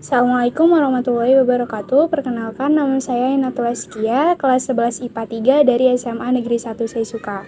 Assalamualaikum warahmatullahi wabarakatuh. Perkenalkan, nama saya Inatul Askia, kelas 11 IPA 3 dari SMA Negeri 1 Seisuka.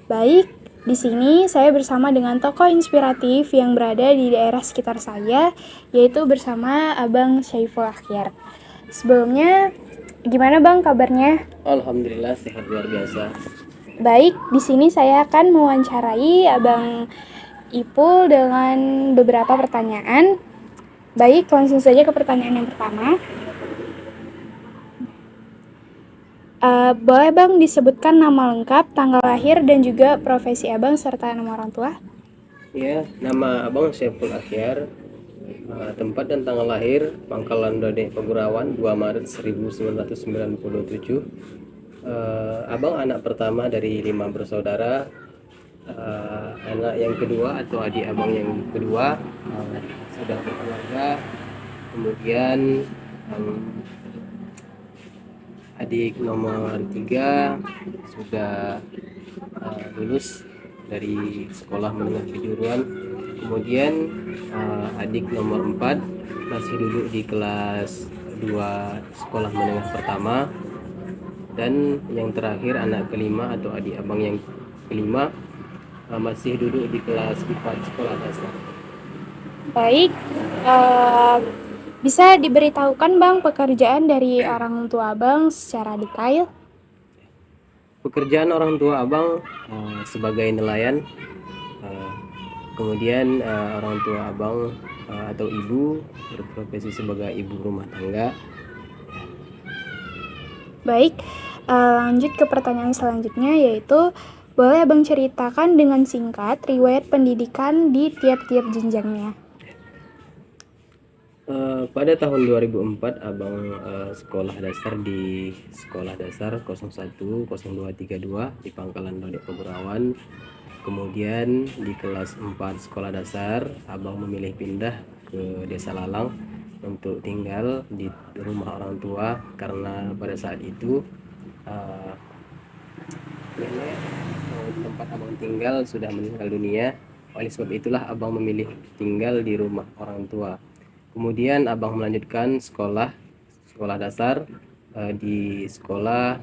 Baik, di sini saya bersama dengan tokoh inspiratif yang berada di daerah sekitar saya, yaitu bersama Abang Syaiful Akhir. Sebelumnya, gimana Bang kabarnya? Alhamdulillah sehat luar biasa. Baik, di sini saya akan mewawancarai Abang Ipul dengan beberapa pertanyaan. Baik, langsung saja ke pertanyaan yang pertama. Boleh Bang disebutkan nama lengkap, tanggal lahir, dan juga profesi Abang serta nama orang tua? Ya, nama Abang Syaiful Akhir, tempat dan tanggal lahir Pangkalan Dode Pegurawan 2 Maret 1997. Abang anak pertama dari 5 bersaudara. Anak yang kedua atau adik abang yang kedua sudah berkeluarga. Kemudian adik nomor 3 sudah lulus dari sekolah menengah kejuruan. Kemudian adik nomor 4 masih duduk di kelas 2 sekolah menengah pertama. Dan yang terakhir anak kelima atau adik abang yang kelima masih duduk di kelas 4 sekolah dasar. Baik, bisa diberitahukan Bang pekerjaan dari orang tua Abang secara detail? Pekerjaan orang tua abang sebagai nelayan. Kemudian orang tua abang atau ibu berprofesi sebagai ibu rumah tangga. Baik, lanjut ke pertanyaan selanjutnya, yaitu boleh Abang ceritakan dengan singkat riwayat pendidikan di tiap-tiap jenjangnya? Pada tahun 2004 abang sekolah dasar di sekolah dasar 010232 di Pangkalan Dode Pegurawan. Kemudian di kelas 4 sekolah dasar abang memilih pindah ke Desa Lalang untuk tinggal di rumah orang tua karena pada saat itu nenek tempat abang tinggal sudah meninggal dunia. Oleh sebab itulah abang memilih tinggal di rumah orang tua. Kemudian abang melanjutkan sekolah dasar di sekolah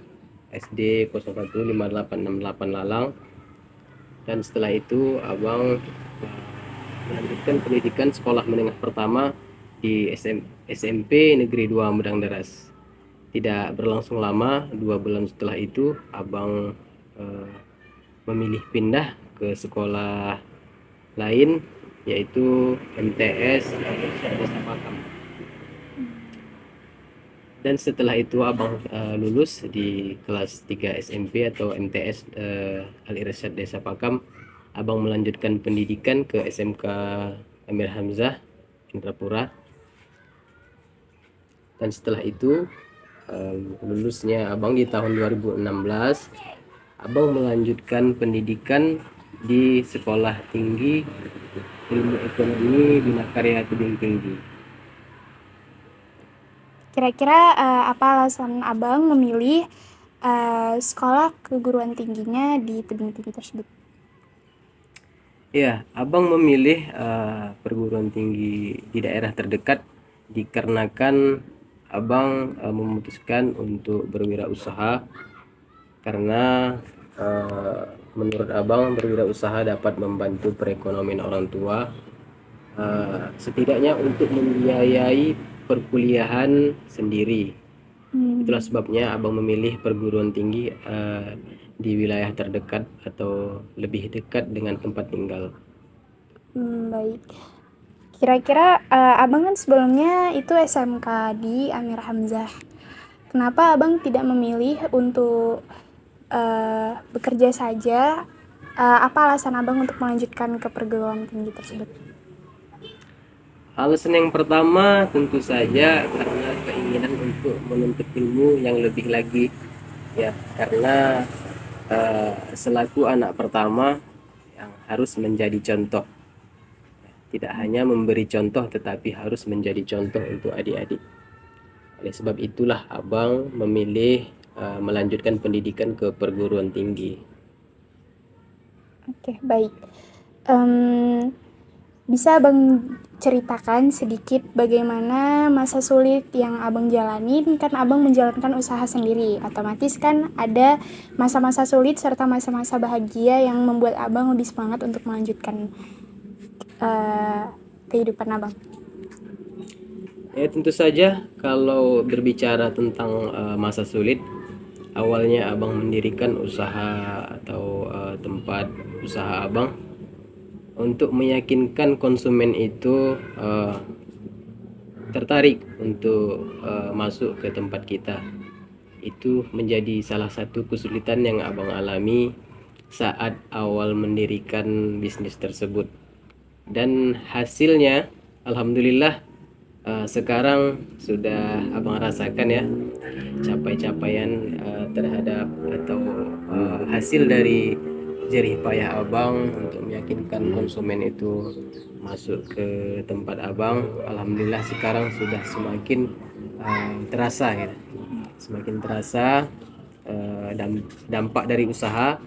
SD 015868 Lalang. Dan setelah itu abang melanjutkan pendidikan sekolah menengah pertama di SMP Negeri 2 Medang Deras. Tidak berlangsung lama, 2 bulan setelah itu abang memilih pindah ke sekolah lain, yaitu MTS Desa Pakam. Dan setelah itu abang lulus di kelas 3 SMP atau MTS Al Irsyad Desa Pakam. Abang melanjutkan pendidikan ke SMK Amir Hamzah Indrapura. Dan setelah itu lulusnya abang di tahun 2016, abang melanjutkan pendidikan di Sekolah Tinggi Ilmu Ekonomi Bina Karya Tebing Tinggi. Kira-kira apa alasan Abang memilih sekolah keguruan tingginya di tebing tinggi tersebut? Ya, abang memilih perguruan tinggi di daerah terdekat dikarenakan abang memutuskan untuk berwirausaha karena menurut abang berwirausaha dapat membantu perekonomian orang tua, setidaknya untuk membiayai perkuliahan sendiri. Itulah sebabnya abang memilih perguruan tinggi di wilayah terdekat atau lebih dekat dengan tempat tinggal. Baik. Kira-kira Abang kan sebelumnya itu SMK di Amir Hamzah. Kenapa Abang tidak memilih untuk bekerja saja? Apa alasan Abang untuk melanjutkan ke perguruan tinggi tersebut? Alasan yang pertama tentu saja karena keinginan untuk menuntut ilmu yang lebih lagi, ya, karena selaku anak pertama yang harus menjadi contoh, tidak hanya memberi contoh tetapi harus menjadi contoh untuk adik-adik. Oleh sebab itulah abang memilih melanjutkan pendidikan ke perguruan tinggi. Oke, baik. Bisa Abang ceritakan sedikit bagaimana masa sulit yang Abang jalanin? Kan Abang menjalankan usaha sendiri, otomatis kan ada masa-masa sulit serta masa-masa bahagia yang membuat Abang lebih semangat untuk melanjutkan kehidupan Abang. Ya tentu saja kalau berbicara tentang masa sulit, awalnya abang mendirikan usaha atau tempat usaha abang untuk meyakinkan konsumen itu tertarik untuk masuk ke tempat kita. Itu menjadi salah satu kesulitan yang abang alami saat awal mendirikan bisnis tersebut. Dan hasilnya alhamdulillah sekarang sudah abang rasakan ya capaian terhadap atau hasil dari jerih payah abang untuk meyakinkan konsumen itu masuk ke tempat abang. Alhamdulillah sekarang sudah semakin terasa ya, semakin terasa dampak dari usaha,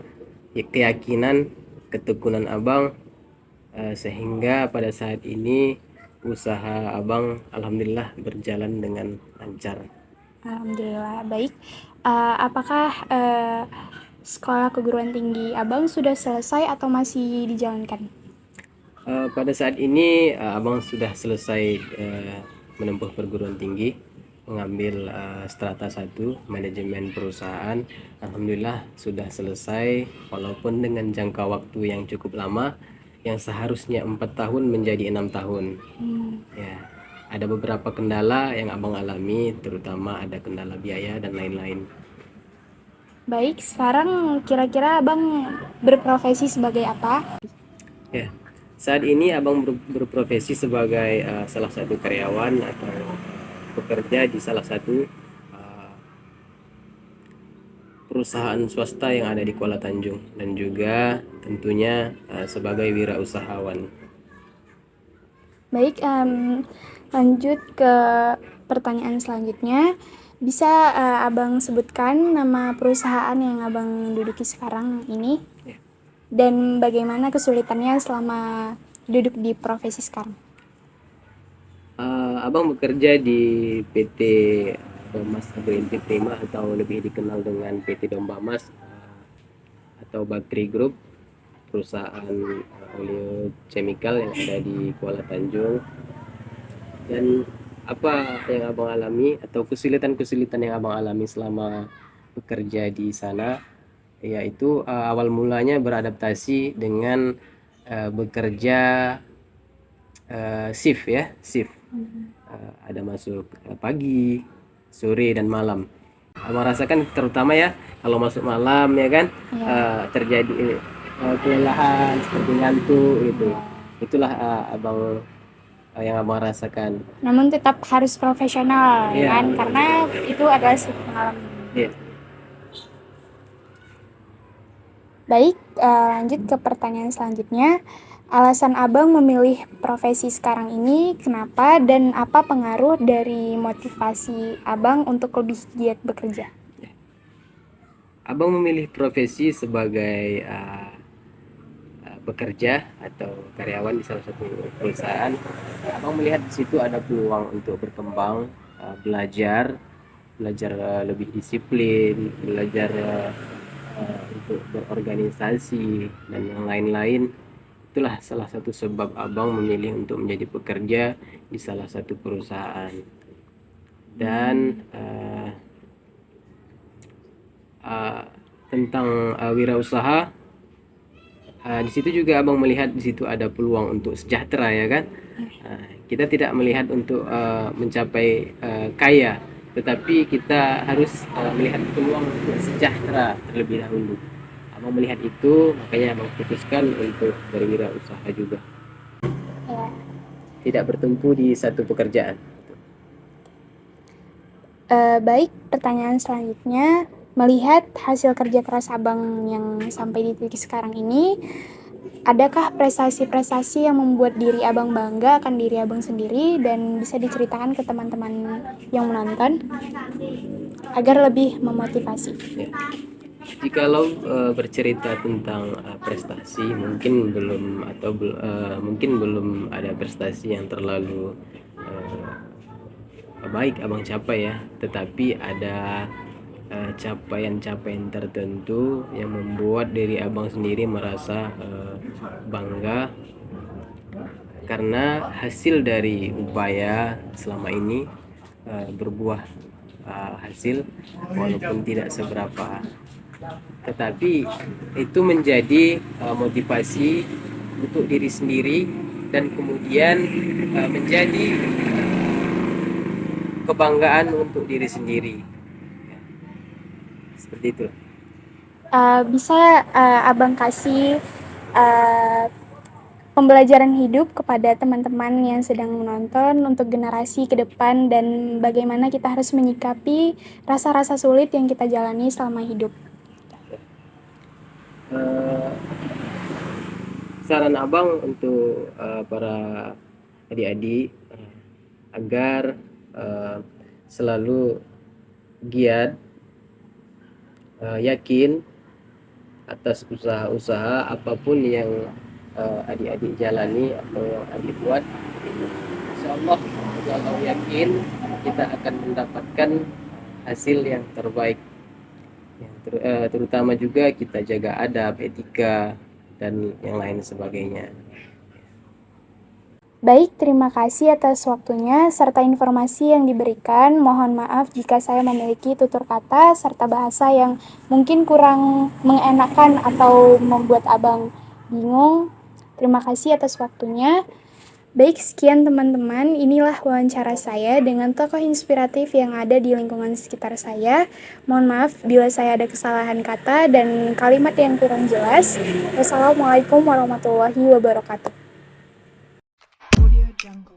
keyakinan, ketekunan abang, sehingga pada saat ini usaha abang alhamdulillah berjalan dengan lancar. Alhamdulillah baik. Apakah sekolah keguruan tinggi Abang sudah selesai atau masih dijalankan? Pada saat ini abang sudah selesai menempuh perguruan tinggi, mengambil strata 1 manajemen perusahaan. Alhamdulillah sudah selesai, walaupun dengan jangka waktu yang cukup lama, yang seharusnya 4 tahun menjadi 6 tahun. Ya, ada beberapa kendala yang abang alami, terutama ada kendala biaya dan lain-lain. Baik, sekarang kira-kira Abang berprofesi sebagai apa? Ya, saat ini abang berprofesi sebagai salah satu karyawan atau bekerja di salah satu perusahaan swasta yang ada di Kuala Tanjung, dan juga tentunya sebagai wirausahawan. Baik, lanjut ke pertanyaan selanjutnya. Bisa Abang sebutkan nama perusahaan yang Abang duduki sekarang ini? Ya. Dan bagaimana kesulitannya selama duduk di profesi sekarang? Abang bekerja di PT Domas Agrointik Prima, atau lebih dikenal dengan PT Dombamas, atau Bakri Group, perusahaan oleochemical yang ada di Kuala Tanjung. Dan apa yang abang alami atau kesulitan-kesulitan yang abang alami selama bekerja di sana, yaitu awal mulanya beradaptasi dengan bekerja shift ya, shift. Ada masuk pagi, sore dan malam. Abang rasakan terutama ya kalau masuk malam ya kan, terjadi kelelahan seperti ngantuk gitu. Itulah abang yang abang rasakan. Namun tetap harus profesional, ya kan? Karena itu adalah pengalaman. Iya. Baik, lanjut ke pertanyaan selanjutnya. Alasan Abang memilih profesi sekarang ini kenapa, dan apa pengaruh dari motivasi Abang untuk lebih giat bekerja? Abang memilih profesi sebagai pekerja atau karyawan di salah satu perusahaan. Abang melihat di situ ada peluang untuk berkembang, belajar lebih disiplin, belajar untuk berorganisasi dan yang lain-lain. Itulah salah satu sebab abang memilih untuk menjadi pekerja di salah satu perusahaan. Dan tentang wirausaha, di situ juga abang melihat di situ ada peluang untuk sejahtera ya kan. Kita tidak melihat untuk mencapai kaya, tetapi kita harus melihat peluang untuk sejahtera terlebih dahulu. Abang melihat itu, makanya abang putuskan untuk berwirausaha juga, tidak bertumpu di satu pekerjaan. Baik, pertanyaan selanjutnya, melihat hasil kerja keras Abang yang sampai di titik sekarang ini, adakah prestasi-prestasi yang membuat diri Abang bangga akan diri Abang sendiri dan bisa diceritakan ke teman-teman yang menonton agar lebih memotivasi? Ya. Jikalau bercerita tentang prestasi, mungkin belum ada prestasi yang terlalu baik abang capai ya, tetapi ada capaian-capaian tertentu yang membuat diri abang sendiri merasa bangga karena hasil dari upaya selama ini berbuah hasil walaupun tidak seberapa, tetapi itu menjadi motivasi untuk diri sendiri dan kemudian menjadi kebanggaan untuk diri sendiri. Seperti itu. Bisa Abang kasih pembelajaran hidup kepada teman-teman yang sedang menonton untuk generasi ke depan dan bagaimana kita harus menyikapi rasa-rasa sulit yang kita jalani selama hidup. Saran abang untuk para adik-adik agar selalu giat, yakin atas usaha-usaha apapun yang adik-adik jalani atau yang adik buat. Insyaallah kalau yakin kita akan mendapatkan hasil yang terbaik. Terutama juga kita jaga adab, etika dan yang lain sebagainya. Baik, terima kasih atas waktunya serta informasi yang diberikan. Mohon maaf jika saya memiliki tutur kata serta bahasa yang mungkin kurang mengenakan atau membuat Abang bingung. Terima kasih atas waktunya. Baik, sekian teman-teman. Inilah wawancara saya dengan tokoh inspiratif yang ada di lingkungan sekitar saya. Mohon maaf bila saya ada kesalahan kata dan kalimat yang kurang jelas. Wassalamualaikum warahmatullahi wabarakatuh. Audio Jungle.